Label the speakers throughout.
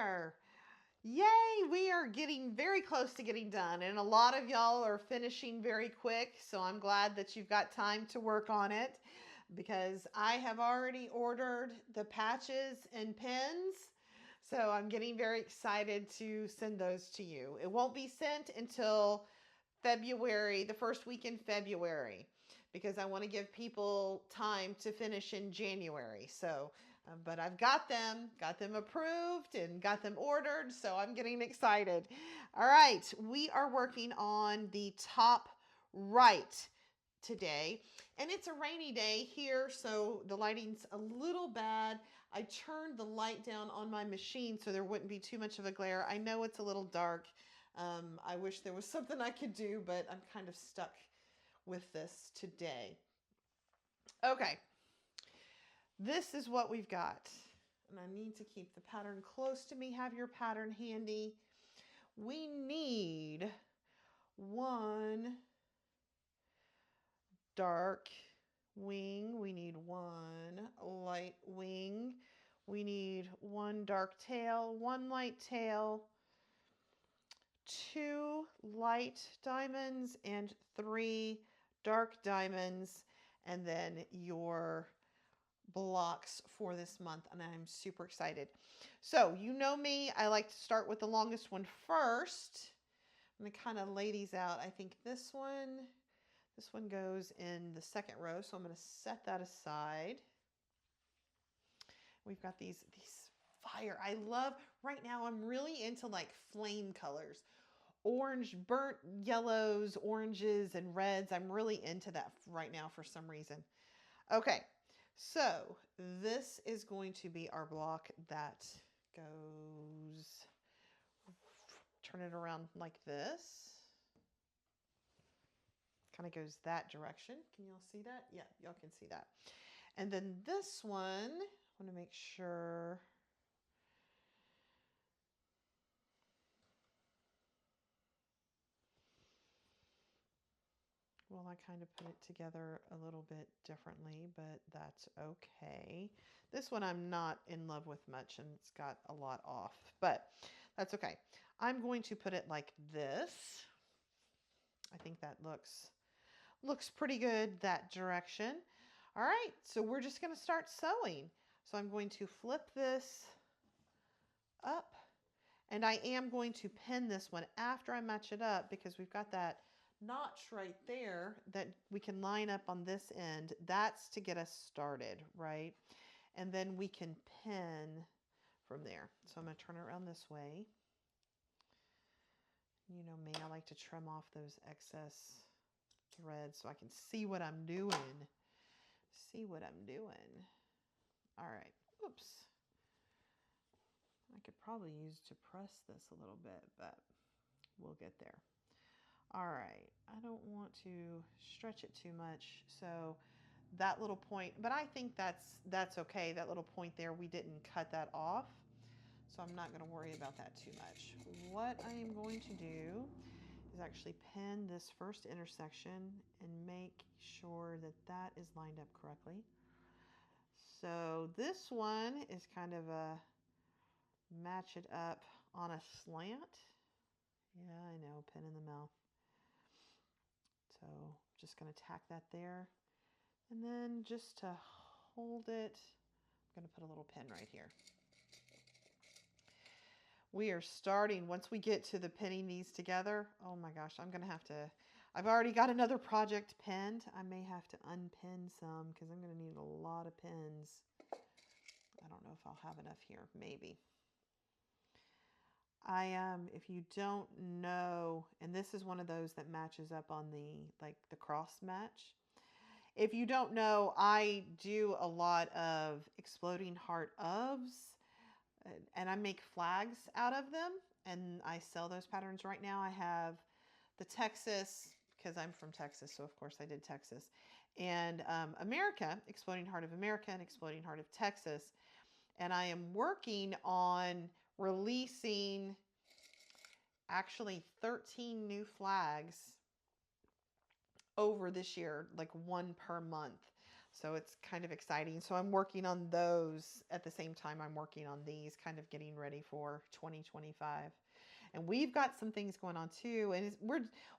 Speaker 1: there. Yay, we are getting very close to getting done, and a lot of y'all are finishing very quick, so I'm glad that you've got time to work on it because I have already ordered the patches and pins, so I'm getting very excited to send those to you. It won't be sent until February, the first week in February, because I want to give people time to finish in January. So, but I've got them approved and got them ordered. So I'm getting excited. All right. We are working on the top right today, and it's a rainy day here, so the lighting's a little bad. I turned the light down on my machine so there wouldn't be too much of a glare. I know it's a little dark. I wish there was something I could do, but I'm kind of stuck with this today. Okay, this is what we've got, and I need to keep the pattern close to me. Have your pattern handy. We need one dark wing, we need one light wing, we need one dark tail, one light tail, 2 light diamonds and 3 dark diamonds, and then your blocks for this month, and I'm super excited. So you know me, I like to start with the longest one first. I'm going to kind of lay these out. I think this one goes in the second row, so I'm going to set that aside. We've got these fire. I love, right now I'm really into like flame colors. Orange, burnt yellows, oranges, and reds. I'm really into that right now for some reason. Okay, so this is going to be our block that goes, turn it around like this. Kind of goes that direction. Can y'all see that? Yeah, y'all can see that. And then this one, I want to make sure. Well, I kind of put it together a little bit differently, but that's okay. This one I'm not in love with much, and it's got a lot off, but that's okay. I'm going to put it like this. I think that looks pretty good that direction. All right, so we're just going to start sewing. So I'm going to flip this up, and I am going to pin this one after I match it up because we've got that notch right there that we can line up on this end. That's to get us started, right? And then we can pin from there. So I'm going to turn it around this way. You know me, I like to trim off those excess threads so I can see what I'm doing. See what I'm doing. All right. Oops. I could probably use to press this a little bit, but we'll get there. All right, I don't want to stretch it too much. So that little point, but I think that's okay. That little point there, we didn't cut that off. So I'm not gonna worry about that too much. What I am going to do is actually pin this first intersection and make sure that that is lined up correctly. So this one is kind of a match it up on a slant. Yeah, I know, pin in the mouth. So just going to tack that there. And then just to hold it, I'm going to put a little pin right here. We are starting, once we get to the pinning these together, oh my gosh, I'm going to have to, I've already got another project pinned. I may have to unpin some because I'm going to need a lot of pins. I don't know if I'll have enough here, maybe. If you don't know, and this is one of those that matches up on the cross match. If you don't know, I do a lot of exploding heart ofs, and I make flags out of them, and I sell those patterns right now. I have the Texas, because I'm from Texas, so of course I did Texas, and America, exploding heart of America and exploding heart of Texas. And I am working on releasing actually 13 new flags over this year, like one per month. So it's kind of exciting. So I'm working on those at the same time I'm working on these, kind of getting ready for 2025. And we've got some things going on too. And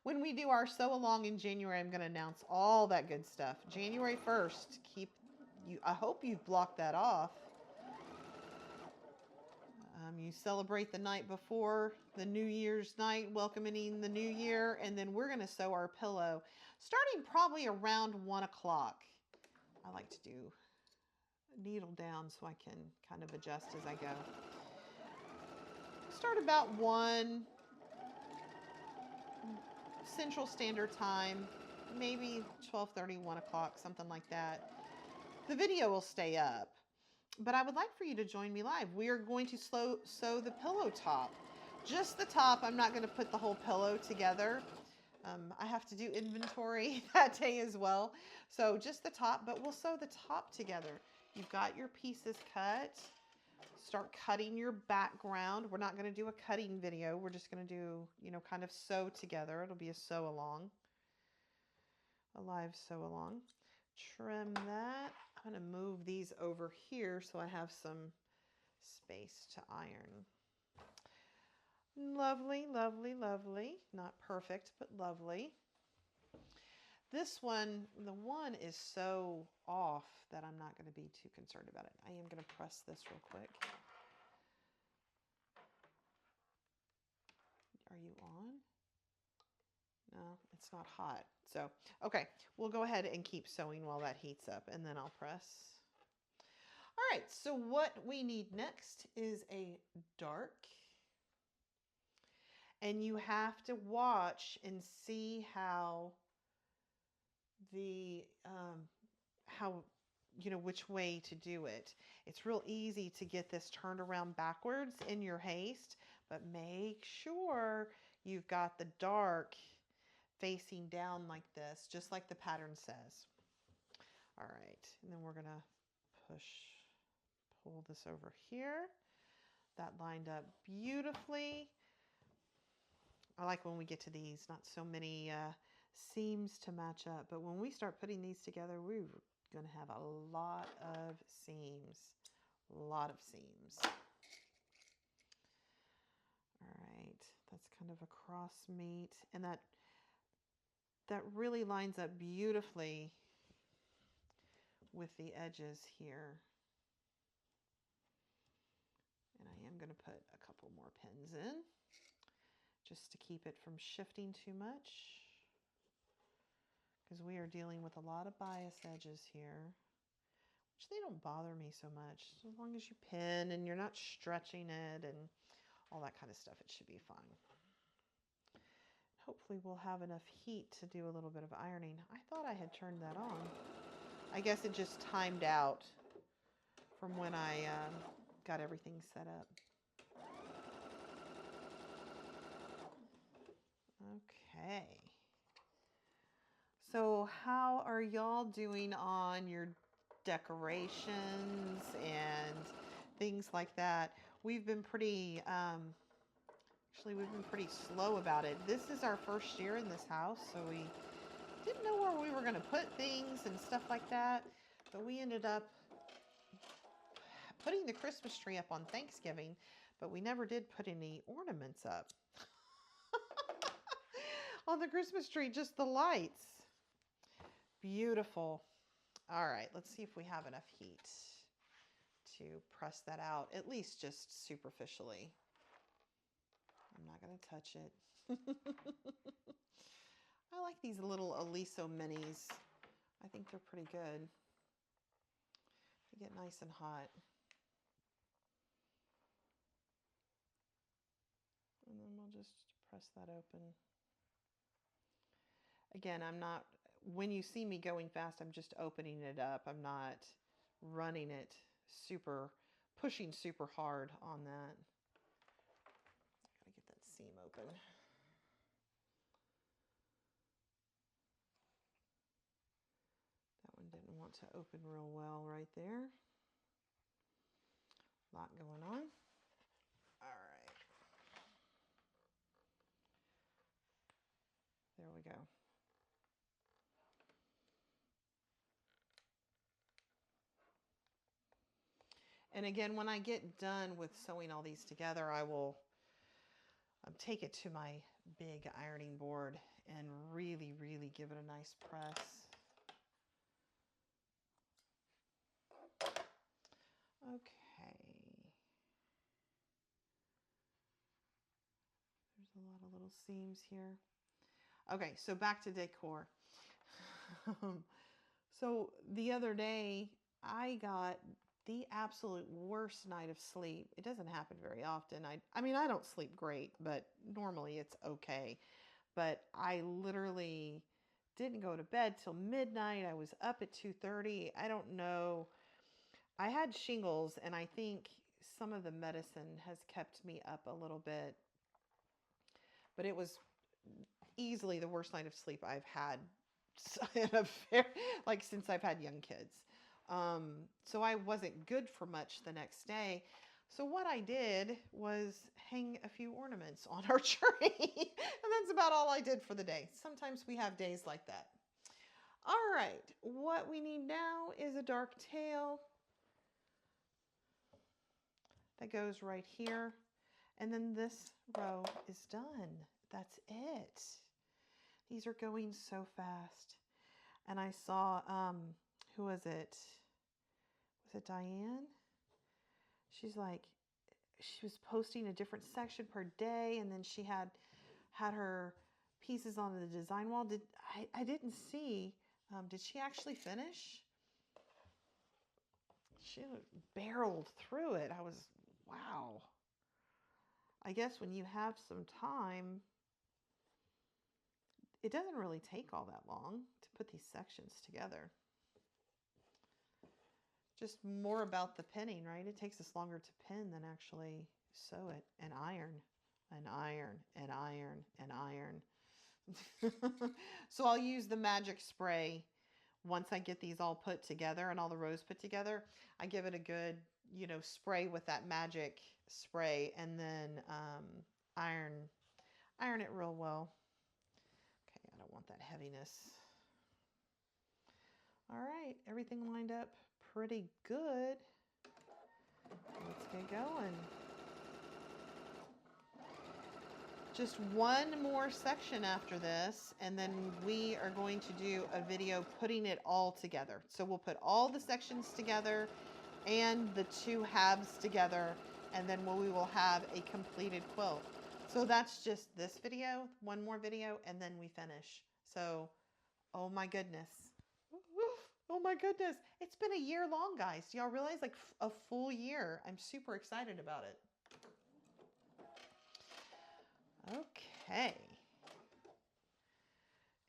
Speaker 1: when we do our sew along in January, I'm going to announce all that good stuff. January 1st, I hope you've blocked that off. You celebrate the night before the New Year's night, welcoming the new year, and then we're going to sew our pillow starting probably around 1 o'clock. I like to do needle down so I can kind of adjust as I go. Start about 1 Central Standard Time, maybe 12:30, 1 o'clock, something like that. The video will stay up, but I would like for you to join me live. We are going to sew the pillow top. Just the top. I'm not going to put the whole pillow together. I have to do inventory that day as well. So just the top, but we'll sew the top together. You've got your pieces cut. Start cutting your background. We're not going to do a cutting video. We're just going to do, kind of sew together. It'll be a sew along, a live sew along. Trim that. I'm going to move these over here so I have some space to iron. Lovely, lovely, lovely. Not perfect, but lovely. This one, the one is so off that I'm not going to be too concerned about it. I am going to press this real quick. Are you on? No, it's not hot. So, okay, we'll go ahead and keep sewing while that heats up, and then I'll press. All right, so what we need next is a dark. And you have to watch and see how which way to do it. It's real easy to get this turned around backwards in your haste, but make sure you've got the dark facing down like this, just like the pattern says. All right, and then we're going to pull this over here. That lined up beautifully. I like when we get to these, not so many seams to match up, but when we start putting these together, we're going to have a lot of seams. All right, that's kind of a cross meet, and that really lines up beautifully with the edges here. And I am going to put a couple more pins in just to keep it from shifting too much, because we are dealing with a lot of bias edges here, which they don't bother me so much. As long as you pin and you're not stretching it and all that kind of stuff, it should be fine. Hopefully we'll have enough heat to do a little bit of ironing. I thought I had turned that on. I guess it just timed out from when I got everything set up. Okay. So how are y'all doing on your decorations and things like that? We've been pretty, actually we've been pretty slow about it. This is our first year in this house, so we didn't know where we were going to put things and stuff like that, but we ended up putting the Christmas tree up on Thanksgiving, but we never did put any ornaments up on the Christmas tree, just the lights. Beautiful. All right, let's see if we have enough heat to press that out, at least just superficially. I'm not going to touch it. I like these little Aliso minis. I think they're pretty good. They get nice and hot. And then we'll just press that open. Again, when you see me going fast, I'm just opening it up. I'm not running it pushing super hard on that. Gotta get that seam open. That one didn't want to open real well right there. A lot going on. All right. There we go. And again, when I get done with sewing all these together, I will take it to my big ironing board and really, really give it a nice press. Okay. There's a lot of little seams here. Okay, so back to decor. So the other day, I got the absolute worst night of sleep. It doesn't happen very often. I mean, I don't sleep great, but normally it's okay. But I literally didn't go to bed till midnight. I was up at 2:30. I don't know. I had shingles, and I think some of the medicine has kept me up a little bit. But it was easily the worst night of sleep I've had in a like since I've had young kids. So I wasn't good for much the next day. So what I did was hang a few ornaments on our tree. And that's about all I did for the day. Sometimes we have days like that. All right, what we need now is a dark tail that goes right here. And then this row is done. That's it. These are going so fast. And I saw, who was it? Was it Diane? She's like, she was posting a different section per day, and then she had her pieces on the design wall. I didn't see, did she actually finish? She barreled through it. I was, wow. I guess when you have some time, it doesn't really take all that long to put these sections together. Just more about the pinning, right? It takes us longer to pin than actually sew it and iron and iron and iron and iron. So I'll use the magic spray once I get these all put together and all the rows put together. I give it a good, spray with that magic spray, and then iron it real well. Okay, I don't want that heaviness. All right, everything lined up pretty good. Let's get going. Just one more section after this, and then we are going to do a video putting it all together. So we'll put all the sections together and the two halves together, and then we will have a completed quilt. So that's just this video, one more video, and then we finish. So, oh my goodness. Oh my goodness. It's been a year long, guys. Do y'all realize? Like a full year. I'm super excited about it. Okay.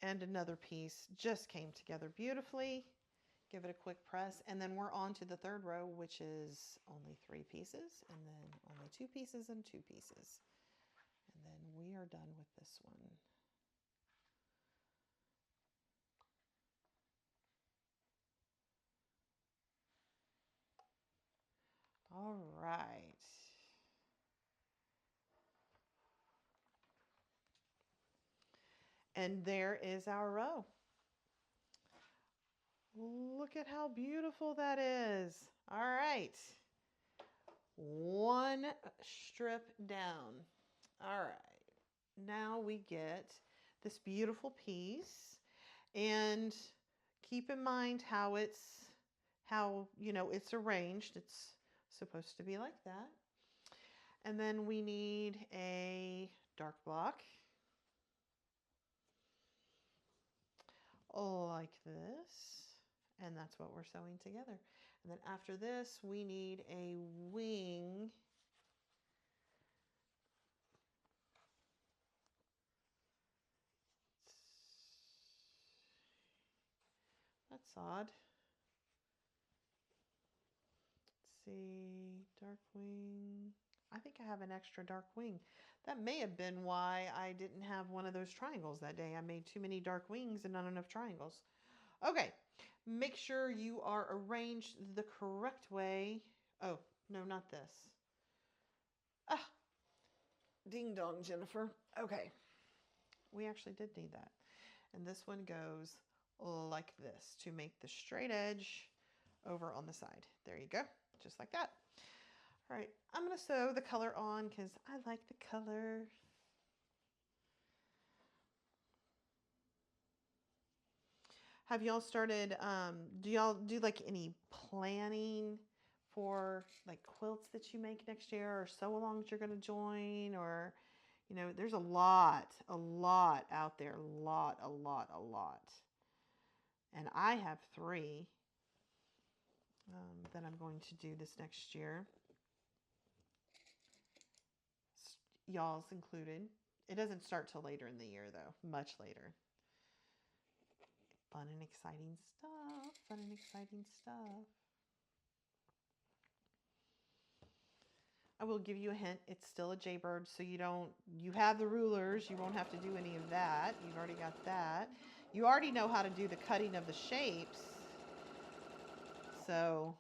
Speaker 1: And another piece just came together beautifully. Give it a quick press, and then we're on to the third row, which is only 3 pieces, and then only 2 pieces and 2 pieces. And then we are done with this one. All right. And there is our row. Look at how beautiful that is. All right. One strip down. All right. Now we get this beautiful piece, and keep in mind how it's arranged. It's supposed to be like that. And then we need a dark block like this, and that's what we're sewing together. And then after this, we need a wing. That's odd. Let's see, dark wing. I think I have an extra dark wing. That may have been why I didn't have one of those triangles that day. I made too many dark wings and not enough triangles. Okay, make sure you are arranged the correct way. Oh, no, not this. Ah, ding dong, Jennifer. Okay, we actually did need that. And this one goes like this to make the straight edge over on the side. There you go, just like that. All right, I'm going to sew the color on because I like the color. Have y'all started, do y'all do like any planning for like quilts that you make next year or sew-alongs you're going to join? Or, you know, there's a lot out there, a lot. And I have 3 that I'm going to do this next year. Y'all's included. It doesn't start till later in the year though, much later. Fun and exciting stuff. I will give you a hint. It's still a jaybird, so you have the rulers. You won't have to do any of that. You've already got that. You already know how to do the cutting of the shapes. So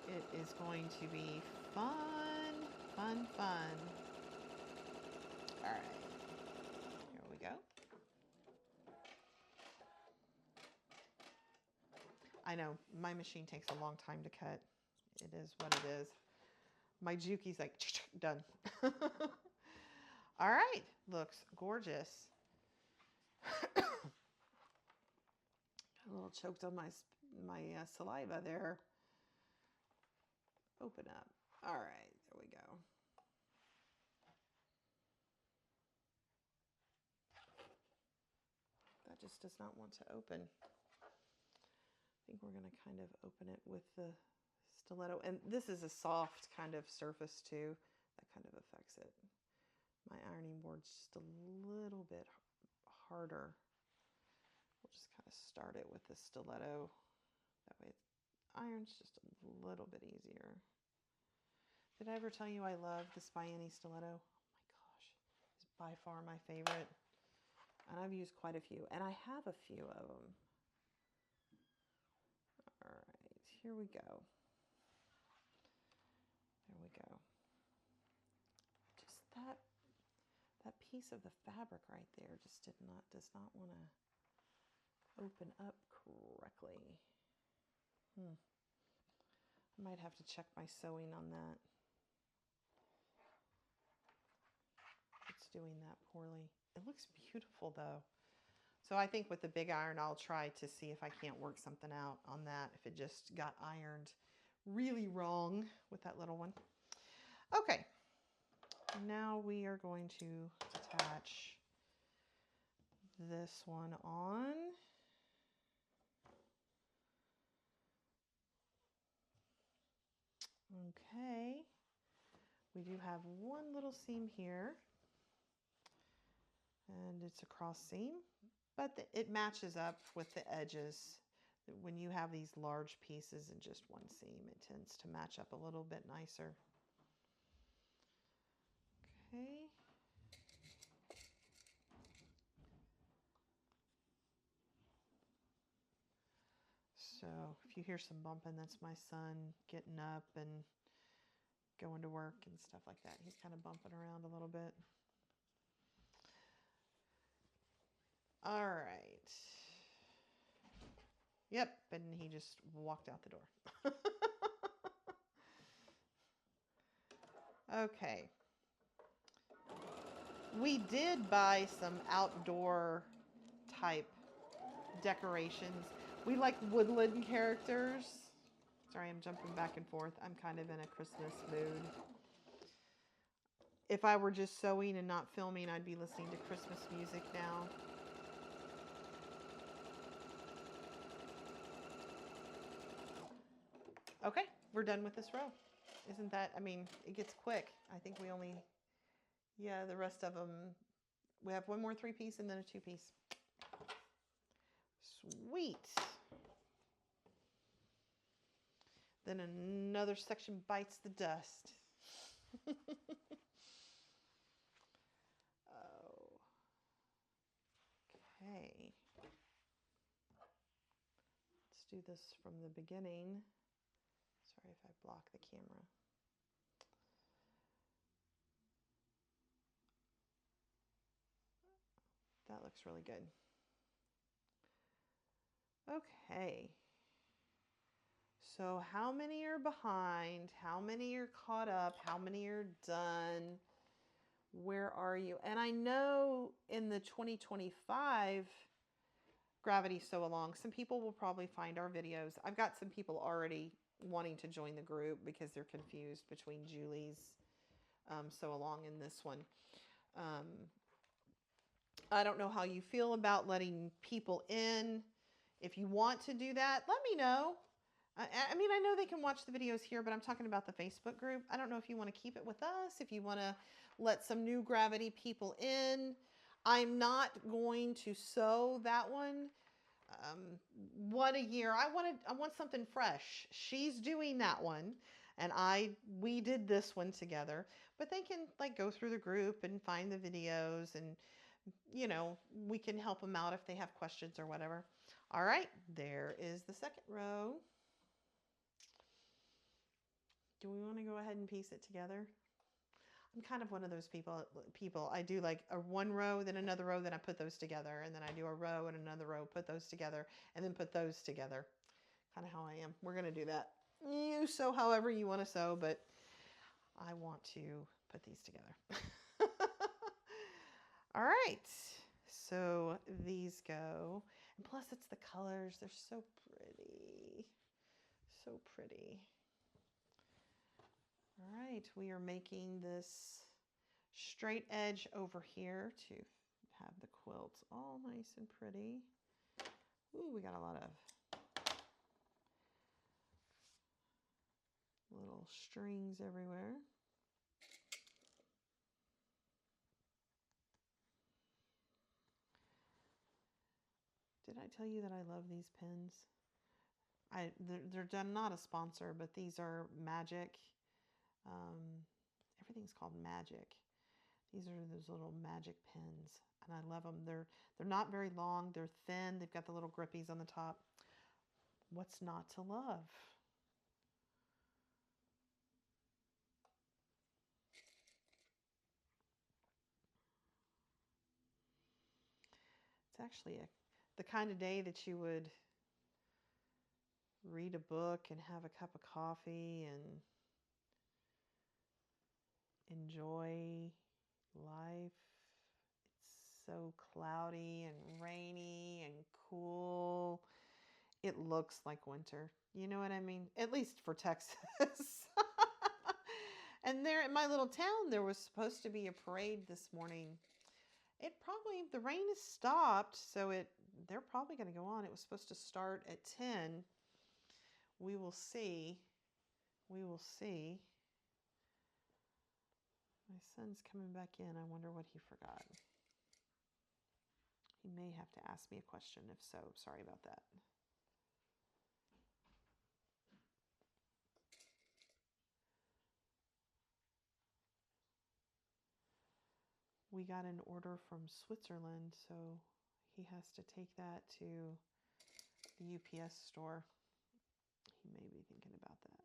Speaker 1: it is going to be fun. All right, here we go. I know, my machine takes a long time to cut. It is what it is. My Juki's like, done. All right, looks gorgeous. Got a little choked on my saliva there. Open up. All right, there we go. That just does not want to open. I think we're going to kind of open it with the stiletto. And this is a soft kind of surface too. That kind of affects it. My ironing board's just a little bit harder. We'll just kind of start it with the stiletto. That way the iron's just a little bit easier. Did I ever tell you I love the Spianni stiletto? Oh my gosh, it's by far my favorite. And I've used quite a few, and I have a few of them. All right, here we go. There we go. Just that piece of the fabric right there just does not want to open up correctly. I might have to check my sewing on that. It's doing that poorly. It looks beautiful though. So I think with the big iron, I'll try to see if I can't work something out on that, if it just got ironed really wrong with that little one. Okay, now we are going to attach this one on. Okay, we do have one little seam here, and it's a cross seam, but it matches up with the edges. When you have these large pieces in just one seam, it tends to match up a little bit nicer. Okay. So if you hear some bumping, that's my son getting up and going to work and stuff like that. He's kind of bumping around a little bit. All right. Yep, and he just walked out the door. Okay. We did buy some outdoor type decorations. We like woodland characters. Sorry, I'm jumping back and forth. I'm kind of in a Christmas mood. If I were just sewing and not filming, I'd be listening to Christmas music now. Okay, we're done with this row. Isn't that, I mean, it gets quick. I think we only, yeah, the rest of them, we have one more 3-piece and then a 2-piece. Sweet. Then another section bites the dust. Oh. Okay. Let's do this from the beginning. Sorry if I block the camera. That looks really good. Okay. So how many are behind? How many are caught up? How many are done? Where are you? And I know in the 2025 Gravity Sew Along, some people will probably find our videos. I've got some people already wanting to join the group because they're confused between Julie's Sew Along and this one. I don't know how you feel about letting people in. If you want to do that, let me know. I mean, I know they can watch the videos here, but I'm talking about the Facebook group. I don't know if you want to keep it with us, if you want to let some new Gravity people in. I'm not going to sew that one. One a year. I want something fresh. She's doing that one, and we did this one together. But they can like go through the group and find the videos, and we can help them out if they have questions or whatever. All right, there is the second row. Do we want to go ahead and piece it together? I'm kind of one of those people. I do like a one row, then another row, then I put those together, and then I do a row and another row, put those together, and then put those together. Kind of how I am. We're going to do that. You sew however you want to sew, but I want to put these together. All right. So these go. And plus it's the colors. They're so pretty. So pretty. All right. We are making this straight edge over here to have the quilt all nice and pretty. Ooh, we got a lot of little strings everywhere. Did I tell you that I love these pins? They're not a sponsor, but these are Magic. Everything's called Magic. These are those little Magic pins, and I love them. They're not very long. They're thin. They've got the little grippies on the top. What's not to love? It's actually the kind of day that you would read a book and have a cup of coffee and enjoy life. It's so cloudy and rainy and cool. It looks like winter. You know what I mean? At least for Texas. And there in my little town, there was supposed to be a parade this morning. The rain has stopped, so they're probably going to go on. It was supposed to start at 10. We will see. We will see. My son's coming back in. I wonder what he forgot. He may have to ask me a question. If so, sorry about that. We got an order from Switzerland, so he has to take that to the UPS store. He may be thinking about that.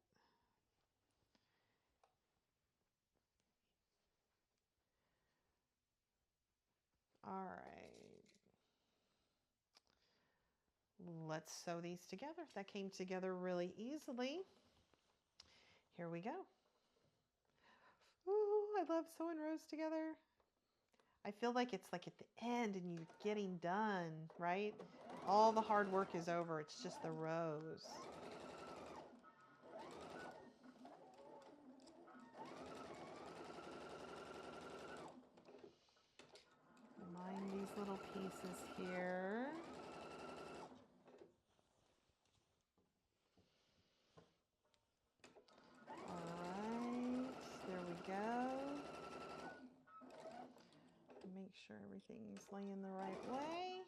Speaker 1: All right. Let's sew these together. That came together really easily. Here we go. Ooh, I love sewing rows together. I feel like it's like at the end and you're getting done, right? All the hard work is over. It's just the rows. Line these little pieces here. All right, there we go. Make sure everything's laying the right way.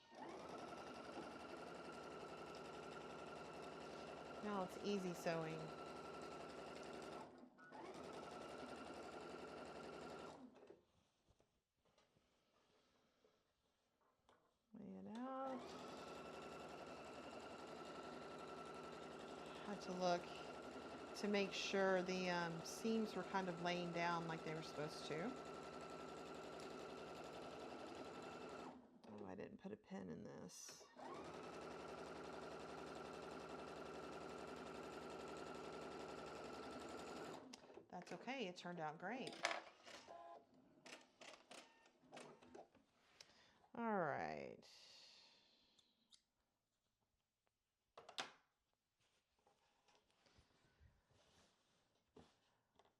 Speaker 1: Now it's easy sewing. Lay it out. Had to look to make sure the seams were kind of laying down like they were supposed to. Oh, I didn't put a pin in this. okay. It turned out great. All right.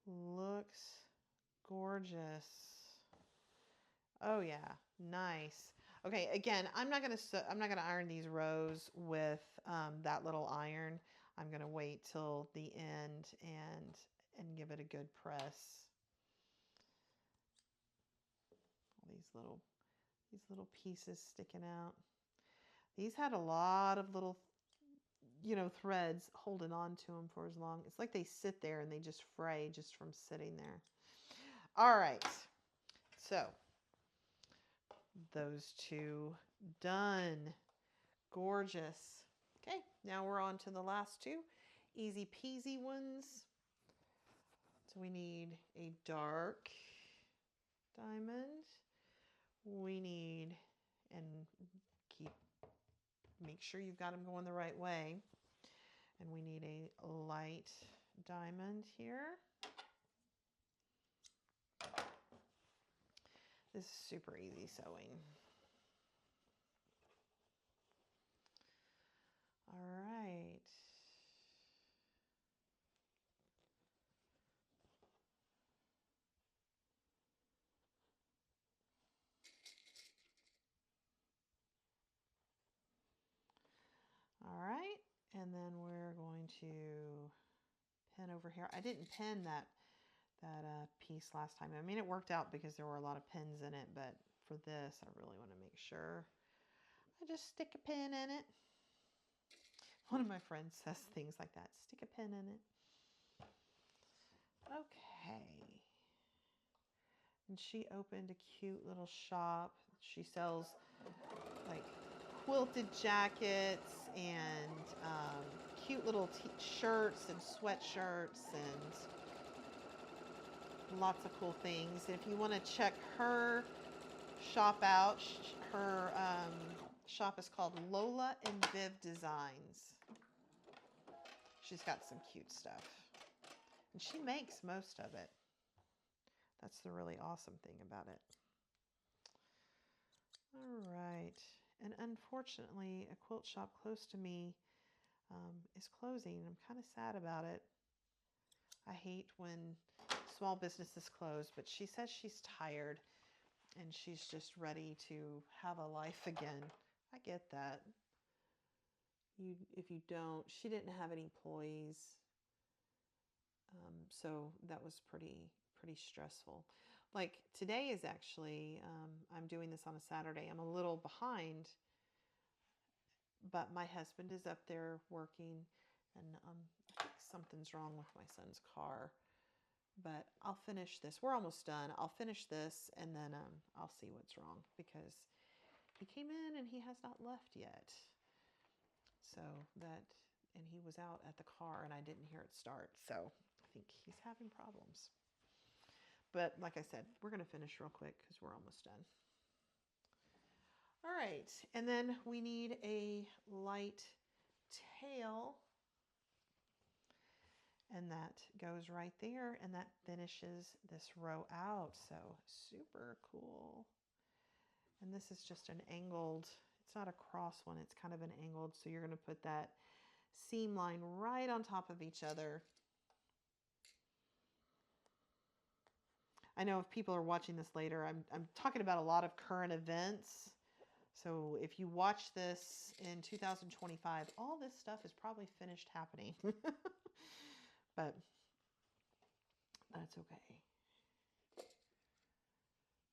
Speaker 1: Looks gorgeous. Oh yeah, nice. Okay, again, I'm not gonna iron these rows with that little iron. I'm gonna wait till the end and give it a good press. All these little pieces sticking out. These had a lot of little, threads holding on to them for as long. It's like they sit there and they just fray just from sitting there. All right, so those two done. Gorgeous. Okay, now we're on to the last two. Easy peasy ones. So we need a dark diamond. We need, and make sure you've got them going the right way. And we need a light diamond here. This is super easy sewing. All right. All right, and then we're going to pin over here. I didn't pin that piece last time. I mean, it worked out because there were a lot of pins in it, but for this, I really want to make sure I just stick a pin in it. One of my friends says things like that, stick a pin in it. Okay. And she opened a cute little shop. She sells like quilted jackets and cute little shirts and sweatshirts and lots of cool things. If you want to check her shop out, her shop is called Lola and Viv Designs. She's got some cute stuff. And she makes most of it. That's the really awesome thing about it. All right. And unfortunately, a quilt shop close to me is closing. I'm kind of sad about it. I hate when small businesses close, but she says she's tired and she's just ready to have a life again. I get that. If you don't, she didn't have any employees, so that was pretty stressful. Like today is actually, I'm doing this on a Saturday. I'm a little behind, but my husband is up there working, and I think something's wrong with my son's car. But I'll finish this. We're almost done. I'll finish this, and then I'll see what's wrong, because he came in and he has not left yet. And he was out at the car and I didn't hear it start. So I think he's having problems. But like I said, we're going to finish real quick because we're almost done. All right. And then we need a light tail. And that goes right there. And that finishes this row out. So super cool. And this is just an angled, it's not a cross one, it's kind of an angled. So you're going to put that seam line right on top of each other. I know if people are watching this later, I'm talking about a lot of current events. So if you watch this in 2025, all this stuff is probably finished happening. But that's okay.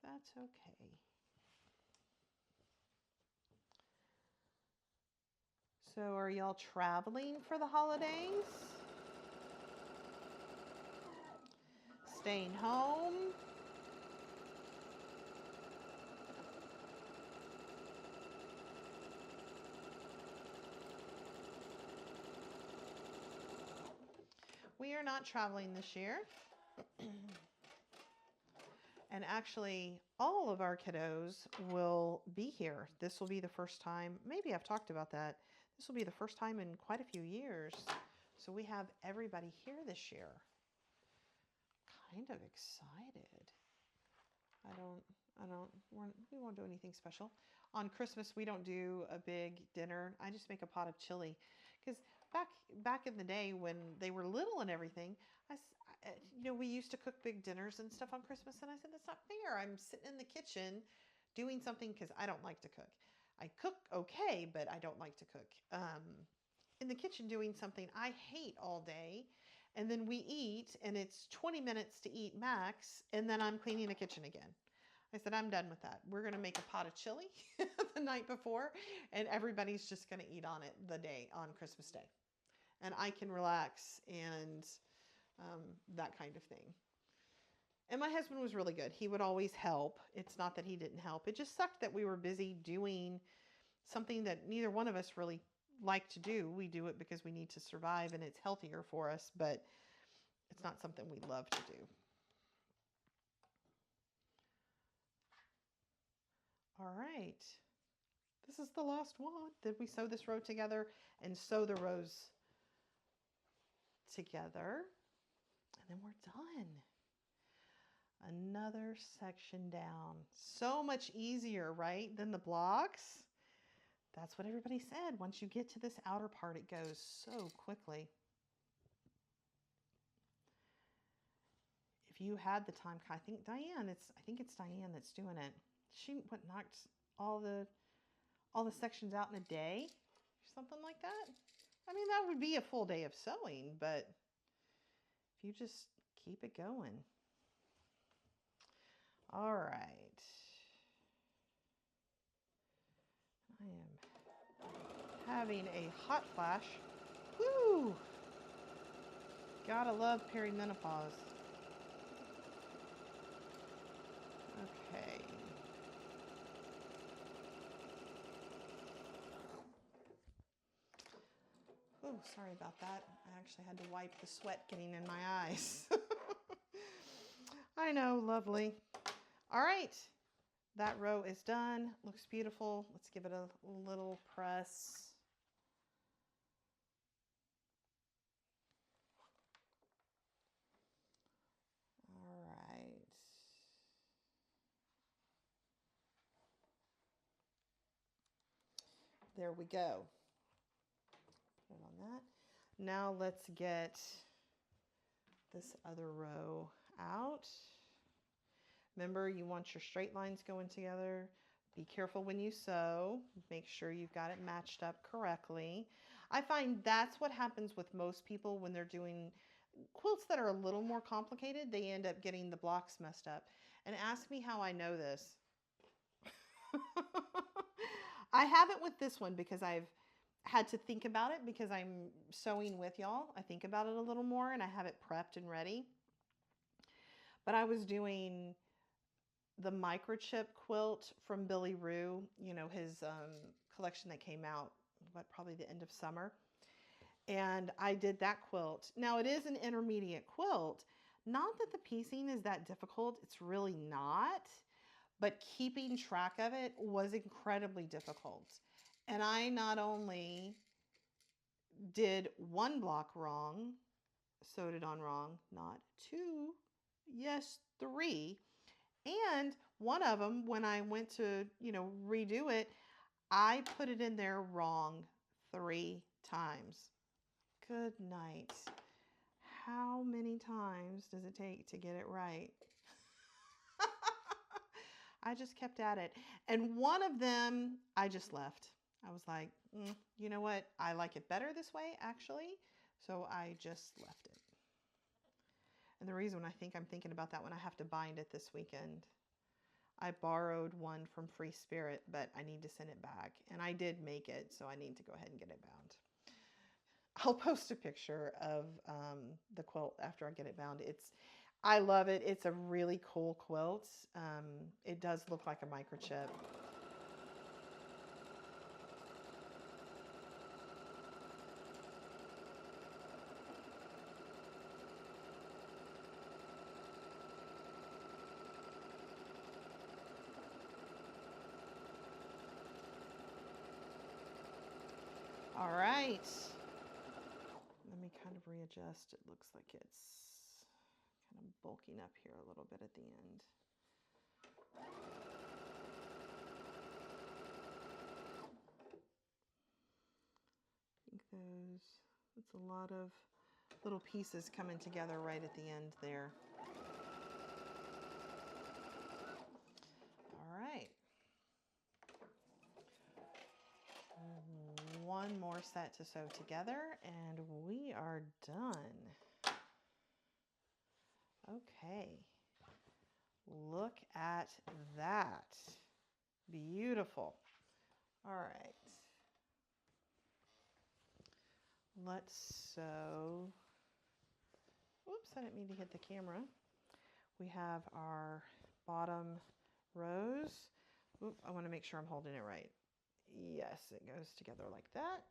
Speaker 1: That's okay. So are y'all traveling for the holidays? Staying home? We are not traveling this year. And actually, all of our kiddos will be here. This will be the first time, maybe I've talked about that. This will be the first time in quite a few years. So we have everybody here this year. kind of excited. We won't do anything special. On Christmas, we don't do a big dinner. I just make a pot of chili. Because back in the day when they were little and everything, we used to cook big dinners and stuff on Christmas. And I said, that's not fair. I'm sitting in the kitchen doing something because I don't like to cook. I cook okay, but I don't like to cook. In the kitchen doing something I hate all day. And then we eat, and it's 20 minutes to eat max, and then I'm cleaning the kitchen again. I said, I'm done with that. We're going to make a pot of chili the night before, and everybody's just going to eat on it the day on Christmas Day. And I can relax and that kind of thing. And my husband was really good. He would always help. It's not that he didn't help. It just sucked that we were busy doing something that neither one of us really like to do. We do it because we need to survive and it's healthier for us, but it's not something we love to do. All right. This is the last one. Did we sew this row together and sew the rows together? And then we're done. Another section down. So much easier, right, than the blocks? That's what everybody said. Once you get to this outer part, it goes so quickly. If you had the time, I think it's Diane that's doing it. She knocked all the sections out in a day, or something like that. I mean, that would be a full day of sewing, but if you just keep it going. All right. I am having a hot flash. Woo! Gotta love perimenopause. Okay. Oh, sorry about that. I actually had to wipe the sweat getting in my eyes. I know, lovely. All right, that row is done. Looks beautiful. Let's give it a little press. All right. There we go. Put it on that. Now let's get this other row out. Remember, you want your straight lines going together. Be careful when you sew. Make sure you've got it matched up correctly. I find that's what happens with most people when they're doing quilts that are a little more complicated. They end up getting the blocks messed up. And ask me how I know this. I haven't with this one because I've had to think about it because I'm sewing with y'all. I think about it a little more and I have it prepped and ready. But I was doing the microchip quilt from Billy Rue, his collection that came out, probably the end of summer. And I did that quilt. Now it is an intermediate quilt. Not that the piecing is that difficult. It's really not. But keeping track of it was incredibly difficult. And I not only did one block wrong, sewed it on wrong, not two, yes, three. And one of them, when I went to, redo it, I put it in there wrong 3 times. Good night. How many times does it take to get it right? I just kept at it. And one of them, I just left. I was like, you know what? I like it better this way, actually. So I just left it. And the reason I'm thinking about that one, I have to bind it this weekend. I borrowed one from Free Spirit, but I need to send it back. And I did make it, so I need to go ahead and get it bound. I'll post a picture of the quilt after I get it bound. I love it. It's a really cool quilt. It does look like a microchip. All right. Let me kind of readjust. It looks like it's kind of bulking up here a little bit at the end. I think it's a lot of little pieces coming together right at the end there. All right. One more set to sew together and we are done. Okay. Look at that. Beautiful. All right. Let's sew. Oops, I didn't mean to hit the camera. We have our bottom rows. Oop, I want to make sure I'm holding it right. Yes, it goes together like that.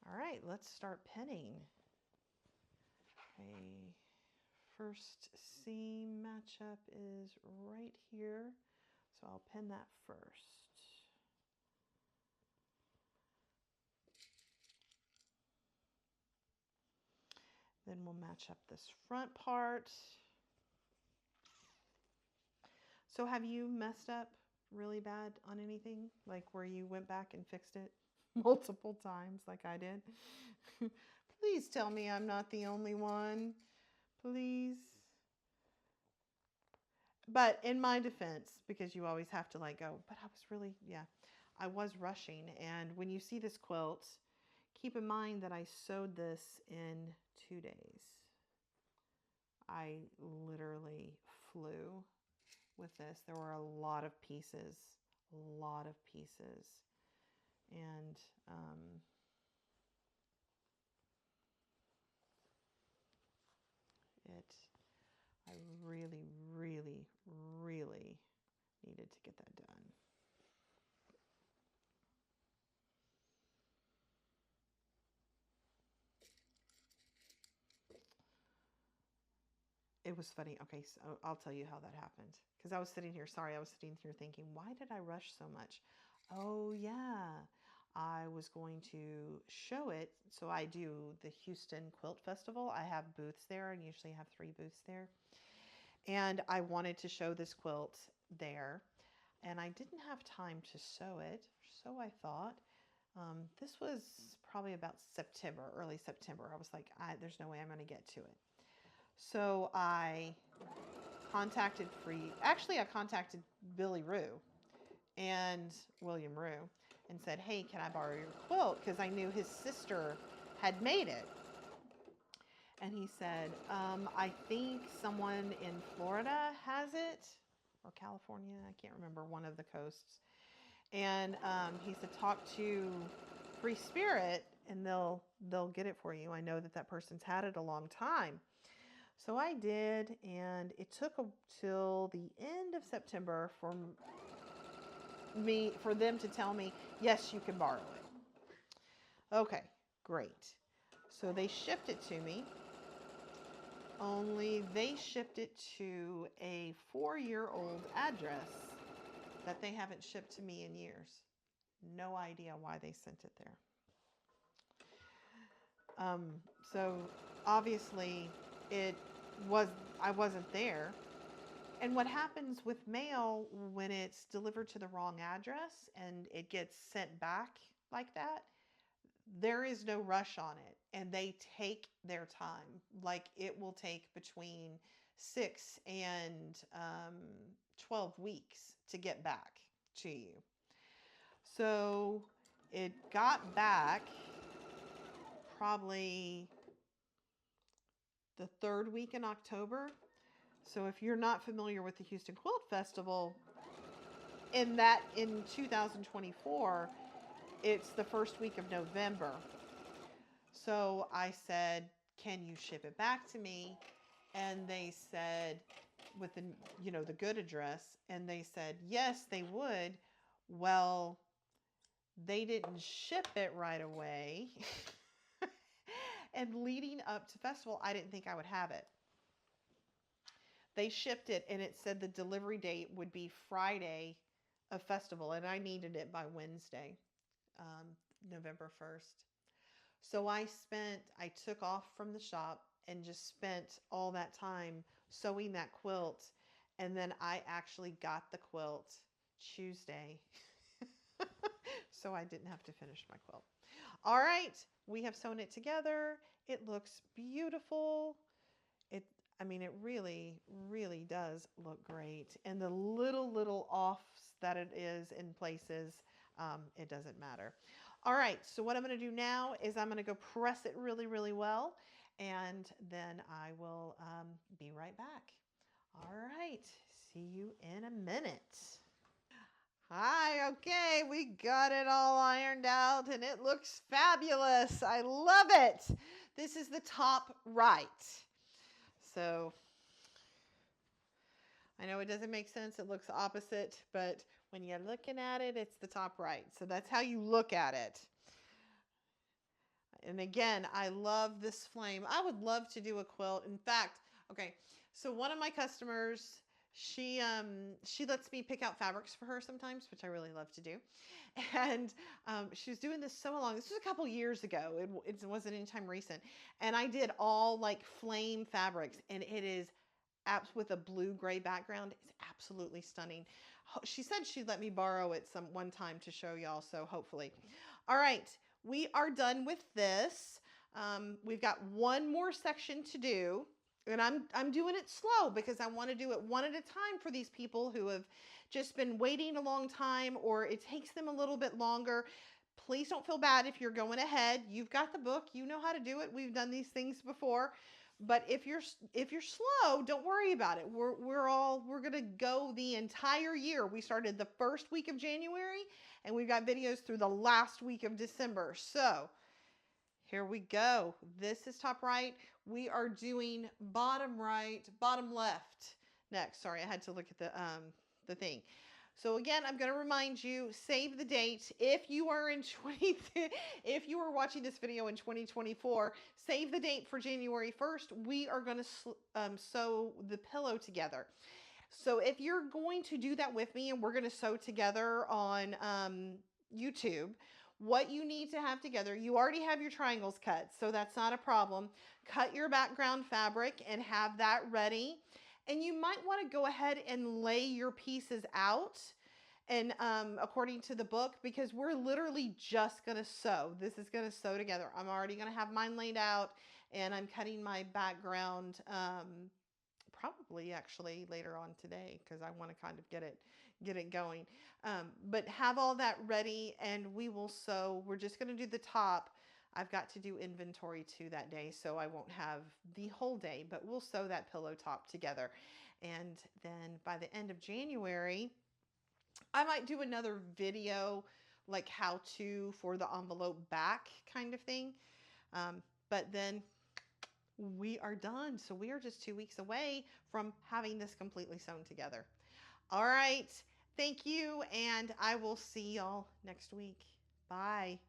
Speaker 1: All right, let's start pinning. Okay, first seam matchup is right here, so I'll pin that first. Then we'll match up this front part. So have you messed up really bad on anything? Like where you went back and fixed it multiple times like I did? Please tell me I'm not the only one. Please. But in my defense, because you always have to like go, but I was really, I was rushing. And when you see this quilt, keep in mind that I sewed this in 2 days. I literally flew with this. There were a lot of pieces, and I really, really, really needed to get that done. It was funny. Okay, so I'll tell you how that happened. Because I was sitting here thinking, why did I rush so much? Oh, yeah. I was going to show it. So I do the Houston Quilt Festival. I have booths there and usually have 3 booths there. And I wanted to show this quilt there. And I didn't have time to sew it. So I thought, this was probably about September, early September. I was like, there's no way I'm going to get to it. So I contacted I contacted Billy Rue and William Rue and said, hey, can I borrow your quilt? Because I knew his sister had made it. And he said, I think someone in Florida has it, or California, I can't remember, one of the coasts. And he said, talk to Free Spirit and they'll get it for you. I know that person's had it a long time. So I did, and it took till the end of September for them to tell me, yes, you can borrow it. Okay, great. So they shipped it to me, only they shipped it to a 4-year-old address that they haven't shipped to me in years. No idea why they sent it there. So obviously I wasn't there. And what happens with mail when it's delivered to the wrong address and it gets sent back like that, there is no rush on it. And they take their time. Like it will take between 6 and 12 weeks to get back to you. So it got back probably the 3rd week in October. So if you're not familiar with the Houston Quilt Festival, in 2024, it's the 1st week of November. So I said, can you ship it back to me? And they said, with the good address, and they said, yes, they would. Well, they didn't ship it right away. And leading up to festival, I didn't think I would have it. They shipped it and it said the delivery date would be Friday of festival, and I needed it by Wednesday, November 1st. So I took off from the shop and just spent all that time sewing that quilt. And then I actually got the quilt Tuesday. So I didn't have to finish my quilt. All right, we have sewn it together. It looks beautiful. It really, really does look great. And the little offs that it is in places, it doesn't matter. All right, so what I'm going to do now is I'm going to go press it really, really well, and then I will be right back. All right, see you in a minute. Hi, okay, we got it all ironed out and it looks fabulous. I love it. This is the top right. So I know it doesn't make sense. It looks opposite, but when you're looking at it, it's the top right. So that's how you look at it. And again, I love this flame. I would love to do a quilt. In fact, okay, so one of my customers, she lets me pick out fabrics for her sometimes, which I really love to do. And she was doing this so long. This was a couple years ago. It wasn't anytime recent. And I did all like flame fabrics, and it is apps with a blue gray background. It's absolutely stunning. She said she'd let me borrow it one time to show y'all, so hopefully. All right, we are done with this. We've got one more section to do, and I'm doing it slow because I want to do it one at a time for these people who have just been waiting a long time, or it takes them a little bit longer. Please don't feel bad if you're going ahead. You've got the book. You know how to do it. We've done these things before. But if you're slow, don't worry about it. We're gonna go the entire year. We started the first week of January, and we've got videos through the last week of December. So here we go. This is top right. We are doing bottom right, bottom left next. Sorry, I had to look at the thing. So again, I'm going to remind you, save the date. If you are if you are watching this video in 2024, save the date for January 1st. We are going to sew the pillow together. So if you're going to do that with me, and we're going to sew together on YouTube, what you need to have together, you already have your triangles cut, so that's not a problem. Cut your background fabric and have that ready. And you might want to go ahead and lay your pieces out and according to the book, because we're literally just going to sew. This is going to sew together. I'm already going to have mine laid out, and I'm cutting my background probably actually later on today because I want to kind of get it going. But have all that ready, and we will sew. We're just going to do the top. I've got to do inventory too that day, so I won't have the whole day, but we'll sew that pillow top together. And then by the end of January, I might do another video like how to for the envelope back kind of thing. But then we are done. So we are just 2 weeks away from having this completely sewn together. All right. Thank you. And I will see y'all next week. Bye.